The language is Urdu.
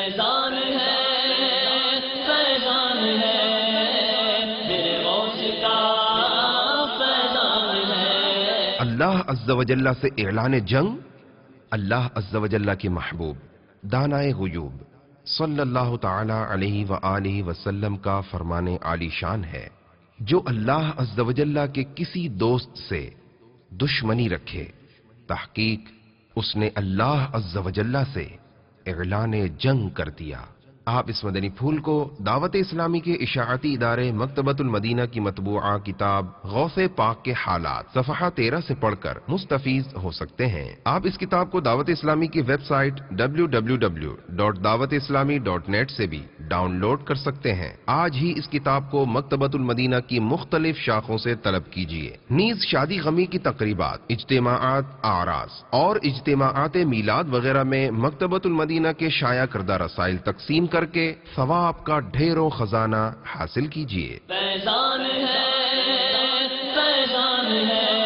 فیضان ہے فیضان ہے میرے غوث کا فیضان ہے۔ اللہ عز و جل سے اعلان جنگ اللہ عز و جل کے محبوب دانائے غیوب صلی اللہ تعالی علیہ وآلہ وسلم کا فرمان عالی شان ہے، جو اللہ عز و جل کے کسی دوست سے دشمنی رکھے تحقیق اس نے اللہ عز و جل سے اعلان جنگ کر دیا۔ آپ اس مدنی پھول کو دعوت اسلامی کے اشاعتی ادارے مکتبۃ المدینہ کی مطبوعہ کتاب غوث پاک کے حالات صفحہ 13 سے پڑھ کر مستفیض ہو سکتے ہیں۔ آپ اس کتاب کو دعوت اسلامی کی ویب سائٹ www.dawatIslami.net سے بھی ڈاؤن لوڈ کر سکتے ہیں۔ آج ہی اس کتاب کو مکتبۃ المدینہ کی مختلف شاخوں سے طلب کیجیے۔ نیز شادی غمی کی تقریبات، اجتماعات، اعراس اور اجتماعات میلاد وغیرہ میں مکتبۃ المدینہ کے شائع کردہ رسائل تقسیم کر کے ثواب کا ڈھیروں خزانہ حاصل کیجیے۔ فیضان ہے فیضان ہے